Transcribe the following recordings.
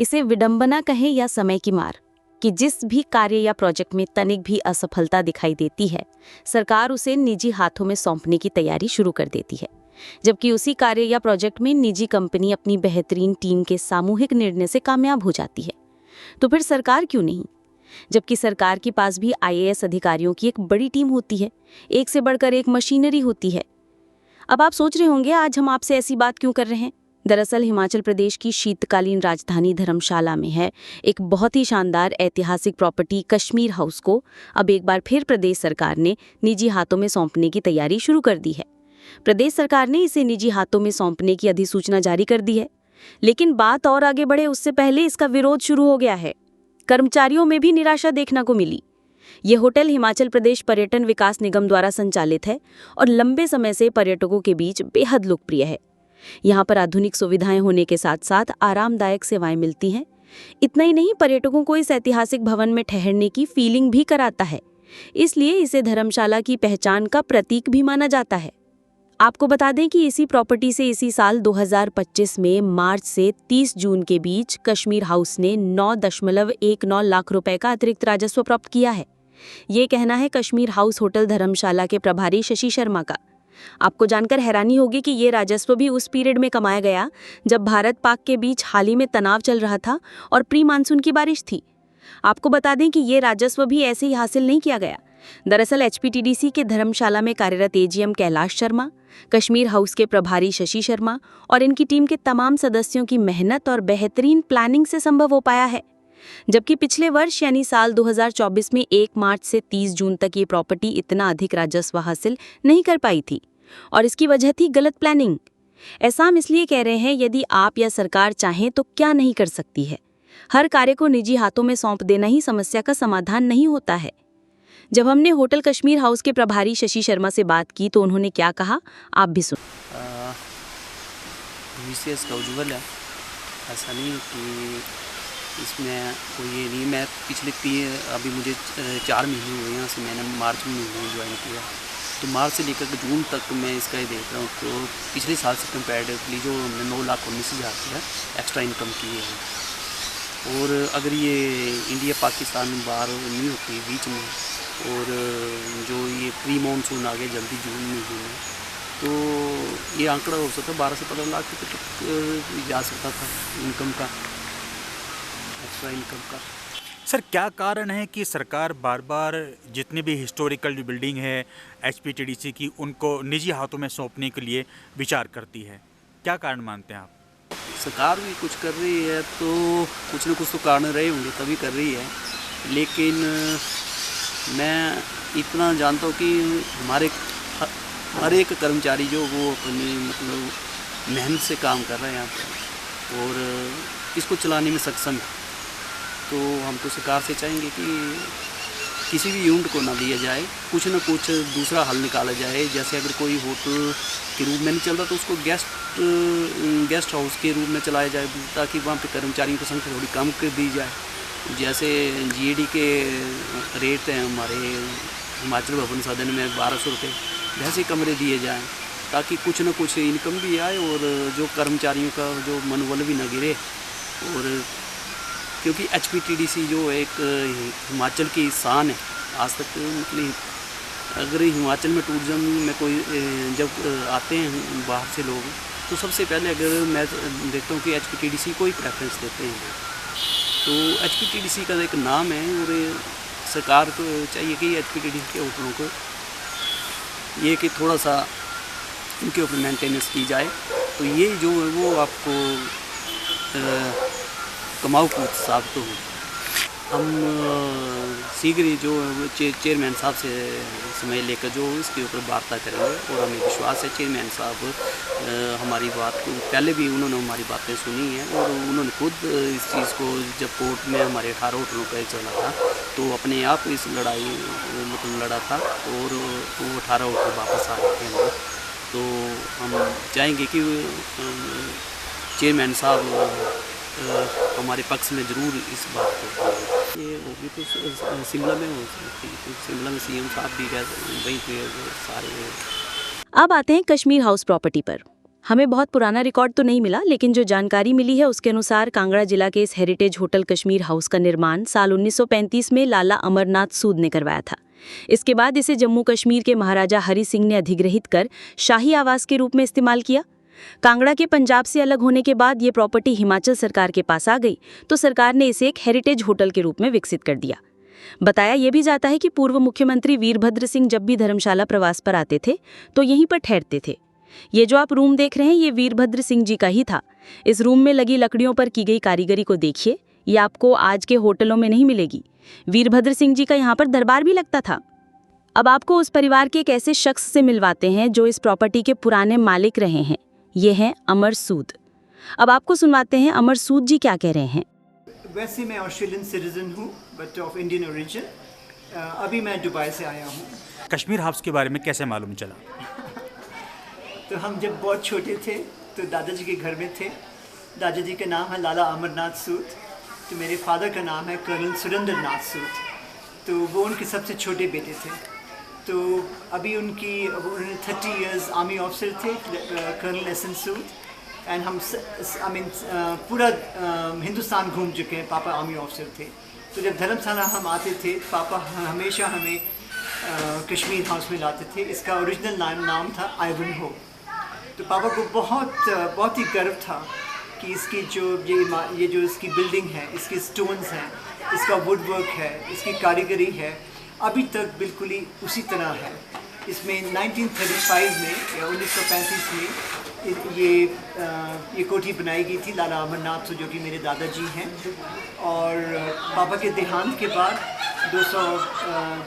इसे विडंबना कहें या समय की मार कि जिस भी कार्य या प्रोजेक्ट में तनिक भी असफलता दिखाई देती है, सरकार उसे निजी हाथों में सौंपने की तैयारी शुरू कर देती है, जबकि उसी कार्य या प्रोजेक्ट में निजी कंपनी अपनी बेहतरीन टीम के सामूहिक निर्णय से कामयाब हो जाती है। तो फिर सरकार क्यों नहीं? जबकि सरकार के पास भी आईएएस अधिकारियों की एक बड़ी टीम होती है, एक से बढ़कर एक मशीनरी होती है। अब आप सोच रहे होंगे आज हम आपसे ऐसी बात क्यों कर रहे हैं। दरअसल हिमाचल प्रदेश की शीतकालीन राजधानी धर्मशाला में है एक बहुत ही शानदार ऐतिहासिक प्रॉपर्टी कश्मीर हाउस को अब एक बार फिर प्रदेश सरकार ने निजी हाथों में सौंपने की तैयारी शुरू कर दी है। प्रदेश सरकार ने इसे निजी हाथों में सौंपने की अधिसूचना जारी कर दी है, लेकिन बात और आगे बढ़े उससे पहले इसका विरोध शुरू हो गया है। कर्मचारियों में भी निराशा देखने को मिली। ये होटल हिमाचल प्रदेश पर्यटन विकास निगम द्वारा संचालित है और लंबे समय से पर्यटकों के बीच बेहद लोकप्रिय है। यहाँ पर आधुनिक सुविधाएं होने के साथ साथ आरामदायक सेवाएं मिलती हैं। इतना ही नहीं, पर्यटकों को इस ऐतिहासिक भवन में ठहरने की फीलिंग भी कराता है, इसलिए इसे धर्मशाला की पहचान का प्रतीक भी माना जाता है। आपको बता दें कि इसी प्रॉपर्टी से इसी साल 2025 में मार्च से 30 जून के बीच कश्मीर हाउस ने 9.19 लाख रुपए का अतिरिक्त राजस्व प्राप्त किया है। ये कहना है कश्मीर हाउस होटल धर्मशाला के प्रभारी शशि शर्मा का। आपको जानकर हैरानी होगी कि ये राजस्व भी उस पीरियड में कमाया गया जब भारत पाक के बीच हाल ही में तनाव चल रहा था और प्री मानसून की बारिश थी। आपको बता दें कि ये राजस्व भी ऐसे ही हासिल नहीं किया गया। दरअसल एचपीटीडीसी के धर्मशाला में कार्यरत एजीएम कैलाश शर्मा, कश्मीर हाउस के प्रभारी शशि शर्मा और इनकी टीम के तमाम सदस्यों की मेहनत और बेहतरीन प्लानिंग से संभव हो पाया है। जबकि पिछले वर्ष यानी साल 2024 में 1 मार्च से 30 जून तक ये प्रॉपर्टी इतना अधिक राजस्व हासिल नहीं कर पाई थी और इसकी वजह थी गलत प्लानिंग। ऐसा हम इसलिए कह रहे हैं, यदि आप या सरकार चाहें तो क्या नहीं कर सकती है। हर कार्य को निजी हाथों में सौंप देना ही समस्या का समाधान नहीं होता है। जब हमने होटल कश्मीर हाउस के प्रभारी शशि शर्मा से बात की तो उन्होंने क्या कहा, आप भी सुन। विशेष का उज्ज्वल है, ऐसा नहीं कि इसमें कोई ये नहीं। मैं अभी मुझे 4 महीने हुए हैं, से मैंने मार्च में ज्वाइन किया, तो मार्च से लेकर जून तक मैं इसका ही देख रहा हूँ। तो पिछले साल से कंपेरेटिवली जो हमने 9,19,000 का एक्स्ट्रा इनकम की है, और अगर ये इंडिया पाकिस्तान बाहर नहीं होती बीच में, और जो ये प्री मानसून आ गया जल्दी जून में, तो ये आंकड़ा हो सकता है 12 से 15 लाख तक जा सकता था इनकम का, एक्स्ट्रा इनकम का। सर, क्या कारण है कि सरकार बार बार जितनी भी हिस्टोरिकल बिल्डिंग है एचपीटीडीसी की, उनको निजी हाथों में सौंपने के लिए विचार करती है? क्या कारण मानते हैं आप? सरकार भी कुछ कर रही है तो कुछ न कुछ तो कारण रहे होंगे तभी कर रही है, लेकिन मैं इतना जानता हूँ कि हमारे हर एक कर्मचारी जो वो अपनी मतलब मेहनत से काम कर रहा है यहाँ पर और इसको चलाने में सक्षम है। तो हम तो सरकार से चाहेंगे कि किसी भी यूनिट को ना दिया जाए, कुछ ना कुछ दूसरा हल निकाला जाए। जैसे अगर कोई होटल के रूप में नहीं चल रहा तो उसको गेस्ट हाउस के रूप में चलाया जाए, ताकि वहाँ पे कर्मचारियों की संख्या थोड़ी कम कर दी जाए। जैसे जीएडी के रेट हैं हमारे हिमाचल भवन सदन में 1200 रुपये, वैसे कमरे दिए जाएँ ताकि कुछ ना कुछ इनकम भी आए और जो कर्मचारियों का जो मनोबल भी न गिरे। और क्योंकि एचपीटीडीसी जो एक हिमाचल की शान है, आज तक मतलब अगर हिमाचल में टूरिज़्म में कोई जब आते हैं बाहर से लोग, तो सबसे पहले अगर मैं देखता हूँ कि एचपीटीडीसी को ही प्रेफरेंस देते हैं। तो एचपीटीडीसी का एक नाम है और सरकार को चाहिए कि एचपीटीडीसी के होटलों को ये कि थोड़ा सा इनके ऊपर मेंटेनेंस की जाए, तो ये जो है वो आपको कमाऊ को साबित हो। हम शीघ्र ही जो चेयरमैन साहब से समय लेकर जो इसके ऊपर वार्ता करेंगे, और हमें विश्वास है चेयरमैन साहब हमारी बात को पहले भी उन्होंने हमारी बातें सुनी हैं, और उन्होंने खुद इस चीज़ को जब कोर्ट में हमारे 18 होटलों का चला था तो अपने आप इस लड़ाई मतलब लड़ा था, और वो 18 होटल वापस आ गए थे। तो हम चाहेंगे कि चेयरमैन साहब हमारे पक्ष में ज़रूर इस बात को, ये वो भी तो शिमला में हो सकती है, तो शिमला में सीएम साहब भी गए वहीं पे सारे। अब आते हैं कश्मीर हाउस प्रॉपर्टी पर। हमें बहुत पुराना रिकॉर्ड तो नहीं मिला, लेकिन जो जानकारी मिली है उसके अनुसार कांगड़ा जिला के इस हेरिटेज होटल कश्मीर हाउस का निर्माण साल 1935 में लाला अमरनाथ सूद ने करवाया था। इसके बाद इसे जम्मू कश्मीर के महाराजा हरि सिंह ने अधिग्रहित कर शाही आवास के रूप में इस्तेमाल किया। कांगड़ा के पंजाब से अलग होने के बाद ये प्रॉपर्टी हिमाचल सरकार के पास आ गई, तो सरकार ने इसे एक हेरिटेज होटल के रूप में विकसित कर दिया। बताया यह भी जाता है कि पूर्व मुख्यमंत्री वीरभद्र सिंह जब भी धर्मशाला प्रवास पर आते थे तो यहीं पर ठहरते थे। ये जो आप रूम देख रहे हैं, ये वीरभद्र सिंह जी का ही था। इस रूम में लगी लकड़ियों पर की गई कारीगरी को देखिए, ये आपको आज के होटलों में नहीं मिलेगी। वीरभद्र सिंह जी का यहाँ पर दरबार भी लगता था। अब आपको उस परिवार के एक ऐसे शख्स से मिलवाते हैं जो इस प्रॉपर्टी के पुराने मालिक रहे हैं। ये हैं अमर सूद। अब आपको सुनवाते हैं अमर सूद जी क्या कह रहे हैं। वैसे मैं ऑस्ट्रेलियन सिटीजन हूँ, बट ऑफ इंडियन ओरिजिन। अभी मैं दुबई से आया हूँ। कश्मीर हाउस के बारे में कैसे मालूम चला? तो हम जब बहुत छोटे थे तो दादाजी के घर में थे। दादाजी का नाम है लाला अमरनाथ सूद, तो मेरे फादर का नाम है कर्नल सुरेंद्र नाथ सूद। तो वो उनके सबसे छोटे बेटे थे। तो अभी उन्होंने 30 इयर्स आर्मी ऑफिसर थे, कर्नल एस.एन. सूद। एंड हम पूरा हिंदुस्तान घूम चुके हैं। पापा आर्मी ऑफिसर थे। तो जब धर्मशाला हम आते थे, पापा हमेशा हमें कश्मीर हाउस में लाते थे। इसका ओरिजिनल नाम था आइवन हो। तो पापा को बहुत ही गर्व था कि इसकी ये जो इसकी बिल्डिंग है, इसके स्टोन्स हैं, इसका वुड वर्क है, इसकी कारीगरी है, अभी तक बिल्कुल ही उसी तरह है। इसमें 1935 में या 1935 में ये कोठी बनाई गई थी लाला अमरनाथ सूद, जो कि मेरे दादाजी हैं। और पापा के देहांत के बाद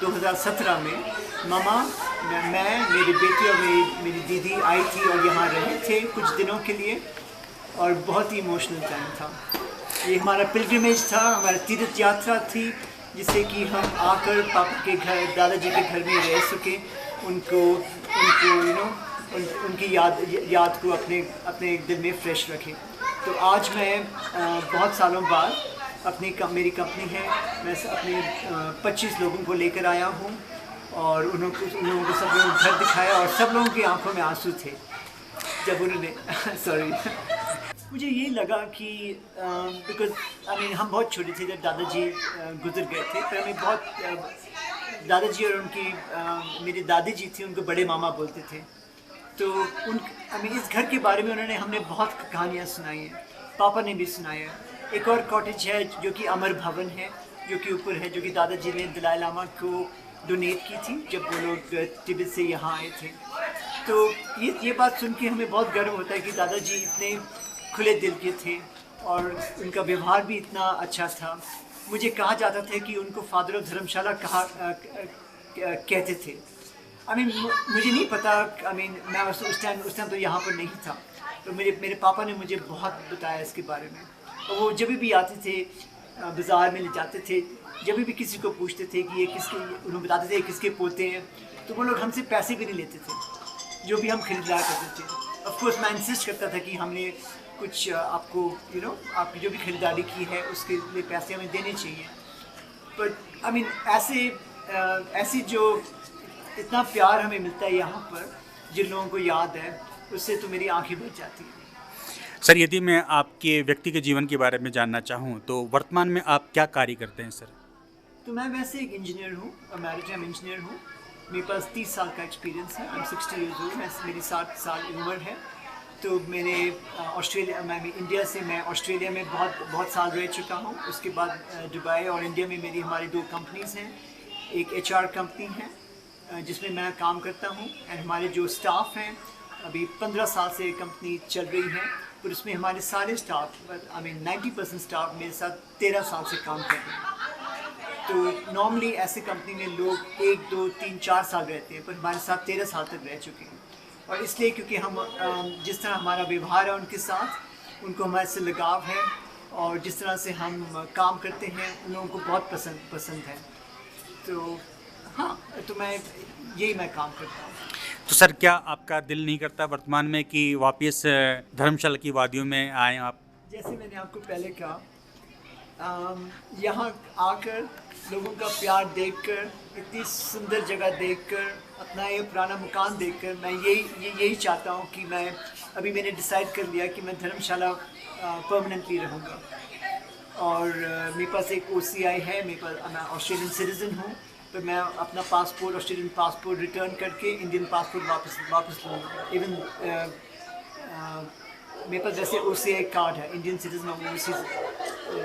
2017 में मामा, मैं, मेरी बेटी और मेरी दीदी आई थी और यहाँ रहे थे कुछ दिनों के लिए, और बहुत ही इमोशनल टाइम था। ये हमारा पिलग्रिमेज था, हमारी तीर्थ यात्रा थी, जिससे कि हम आकर पापा के घर, दादाजी के घर में रह सके, उनको उनकी याद को अपने दिल में फ्रेश रखें। तो आज मैं बहुत सालों बाद मेरी कंपनी है, मैं अपने 25 लोगों को लेकर आया हूँ, और उन लोगों को सब लोगों को घर दिखाया, और सब लोगों की आंखों में आंसू थे जब उन्होंने सॉरी मुझे ये लगा कि बिकॉज हम बहुत छोटे थे जब दादाजी गुजर गए थे, पर हमें बहुत दादाजी और उनकी मेरी दादी जी थी, उनको बड़े मामा बोलते थे। तो इस घर के बारे में हमने बहुत कहानियाँ सुनाई हैं, पापा ने भी सुनाई है। एक और कॉटेज है जो कि अमर भवन है, जो कि ऊपर है, जो कि दादाजी ने दलाई लामा को डोनेट की थी जब वो लोग तिब्बत से यहाँ आए थे। तो ये बात सुन के हमें बहुत गर्व होता है कि दादाजी इतने खुले दिल के थे और उनका व्यवहार भी इतना अच्छा था। मुझे कहा जाता था कि उनको फादर ऑफ धर्मशाला कहते थे। मुझे नहीं पता, मैं उस टाइम तो यहाँ पर नहीं था, तो मेरे पापा ने मुझे बहुत बताया इसके बारे में। और वो जब भी आते थे बाज़ार में ले जाते थे, जब भी किसी को पूछते थे कि ये किसके, उन्होंने बताते थे किसके पोते हैं, तो वो लोग हमसे पैसे भी नहीं लेते थे जो भी हम खरीदार करते थे। ऑफ कोर्स मैं इंसिस्ट करता था कि हमने कुछ आपको आपकी जो भी खरीदारी की है उसके लिए पैसे हमें देने चाहिए। बट ऐसी जो इतना प्यार हमें मिलता है यहाँ पर, जिन लोगों को याद है, उससे तो मेरी आंखें भर जाती हैं। सर, यदि मैं आपके व्यक्ति के जीवन के बारे में जानना चाहूँ तो वर्तमान में आप क्या कार्य करते हैं सर? तो मैं वैसे एक इंजीनियर हूँ, मैरिटाइम इंजीनियर हूँ। मेरे पास 30 साल का एक्सपीरियंस है। I'm 60 years old, मेरी 60 साल उम्र है। तो मैंने इंडिया से मैं ऑस्ट्रेलिया में बहुत साल रह चुका हूँ। उसके बाद दुबई और इंडिया में हमारी 2 कंपनीज़ हैं। एक HR कंपनी है जिसमें मैं काम करता हूँ, एंड हमारे जो स्टाफ हैं, अभी 15 साल से कंपनी चल रही है, और उसमें हमारे सारे स्टाफ 90% स्टाफ मेरे साथ 13 साल से काम कर रहे हैं। तो नॉर्मली ऐसे कंपनी में लोग 1, 2, 3, 4 साल रहते हैं, पर हमारे साथ 13 साल तक रह चुके हैं। और इसलिए क्योंकि हम जिस तरह हमारा व्यवहार है उनके साथ, उनको हमारे से लगाव है, और जिस तरह से हम काम करते हैं उन लोगों को बहुत पसंद है। तो हाँ, तो मैं काम करता हूँ। तो सर, क्या आपका दिल नहीं करता वर्तमान में कि वापस धर्मशाला की वादियों में आएँ आप? जैसे मैंने आपको पहले कहा यहाँ आकर लोगों का प्यार देखकर, इतनी सुंदर जगह देखकर, अपना ये पुराना मकान देखकर मैं यही चाहता हूँ कि मैंने डिसाइड कर लिया कि मैं धर्मशाला परमानेंटली रहूँगा। और मेरे पास एक OCI है, मैं ऑस्ट्रेलियन सिटीज़न हूँ, तो मैं अपना पासपोर्ट, ऑस्ट्रेलियन पासपोर्ट रिटर्न करके इंडियन पासपोर्ट वापस लूँगा। इवन मेरे पास जैसे OCI कार्ड है, इंडियन सिटीज़न और ओवरसीज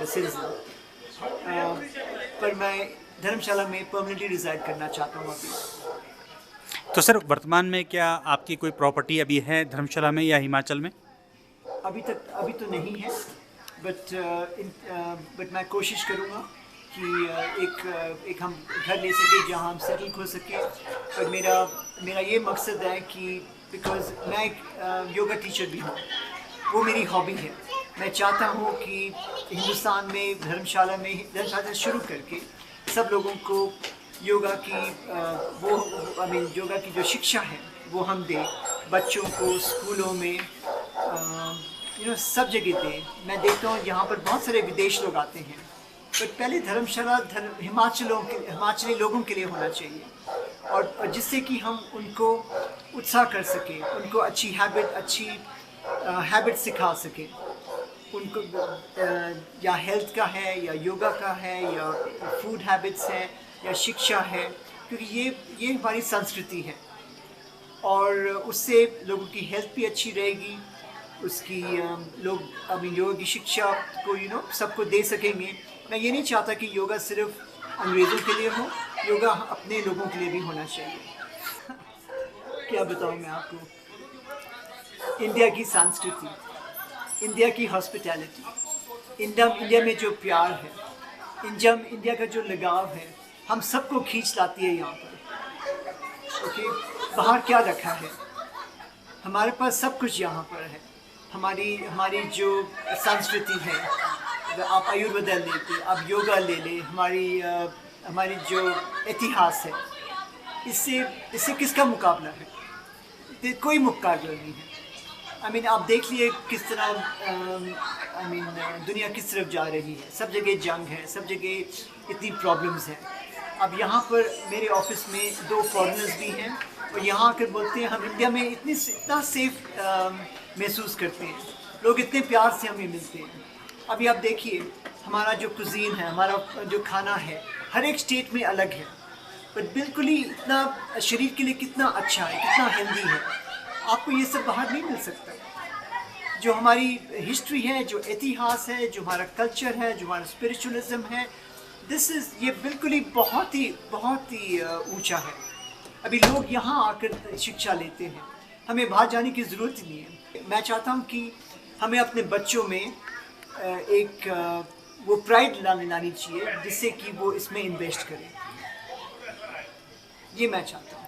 सिटीज़न, पर मैं धर्मशाला में परमानेंटली रिजाइड करना चाहता हूँ अभी। तो सर वर्तमान में क्या आपकी कोई प्रॉपर्टी अभी है धर्मशाला में या हिमाचल में? अभी तो नहीं है, बट मैं कोशिश करूँगा कि एक हम घर ले सके जहाँ हम सेटल हो सके। पर मेरा ये मकसद है कि बिकॉज़ मैं एक योगा टीचर भी हूँ, वो मेरी हॉबी है। मैं चाहता हूँ कि हिंदुस्तान में धर्मशाला शुरू करके सब लोगों को योगा की योगा की जो शिक्षा है वो हम दें, बच्चों को स्कूलों में सब जगह दें। मैं देखता हूँ यहाँ पर बहुत सारे विदेश लोग आते हैं, बट पहले धर्मशाला हिमाचली लोगों के लिए होना चाहिए, और जिससे कि हम उनको उत्साह कर सकें, उनको अच्छी हैबिट सिखा सकें, उनको या हेल्थ का है या योगा का है या फूड हैबिट्स है या शिक्षा है, क्योंकि ये हमारी संस्कृति है और उससे लोगों की हेल्थ भी अच्छी रहेगी। उसकी लोग योगा की शिक्षा को सबको दे सकेंगे। मैं ये नहीं चाहता कि योगा सिर्फ अंग्रेज़ों के लिए हो, योगा अपने लोगों के लिए भी होना चाहिए। क्या बताऊँ मैं आपको, इंडिया की संस्कृति, इंडिया की हॉस्पिटैलिटी, इंडिया में जो प्यार है, इंडिया का जो लगाव है, हम सबको खींच लाती है यहाँ पर। ओके, बाहर क्या रखा है? हमारे पास सब कुछ यहाँ पर है। हमारी जो संस्कृति है, आप आयुर्वेद ले लें, आप योगा ले लें, हमारी जो इतिहास है, इससे किसका मुकाबला है? कोई मुकाबला नहीं है। आप देख लिए किस तरह दुनिया किस तरफ जा रही है। सब जगह जंग है, सब जगह इतनी प्रॉब्लम्स हैं। अब यहाँ पर मेरे ऑफिस में 2 फॉरेनर्स भी हैं और यहाँ आकर बोलते हैं हम इंडिया में इतना सेफ महसूस करते हैं, लोग इतने प्यार से हमें मिलते हैं। अभी आप देखिए हमारा जो कुजीन है, हमारा जो खाना है, हर एक स्टेट में अलग है, पर बिल्कुल ही इतना शरीर के लिए कितना अच्छा है, कितना हेल्दी है। आपको ये सब बाहर नहीं मिल सकता। जो हमारी हिस्ट्री है, जो इतिहास है, जो हमारा कल्चर है, जो हमारा स्पिरिचुअलिज्म है, ये बिल्कुल ही बहुत ही ऊंचा है। अभी लोग यहाँ आकर शिक्षा लेते हैं, हमें बाहर जाने की ज़रूरत ही नहीं है। मैं चाहता हूँ कि हमें अपने बच्चों में वो प्राइड लानी चाहिए, जिससे कि वो इसमें इन्वेस्ट करें। ये मैं चाहता हूँ।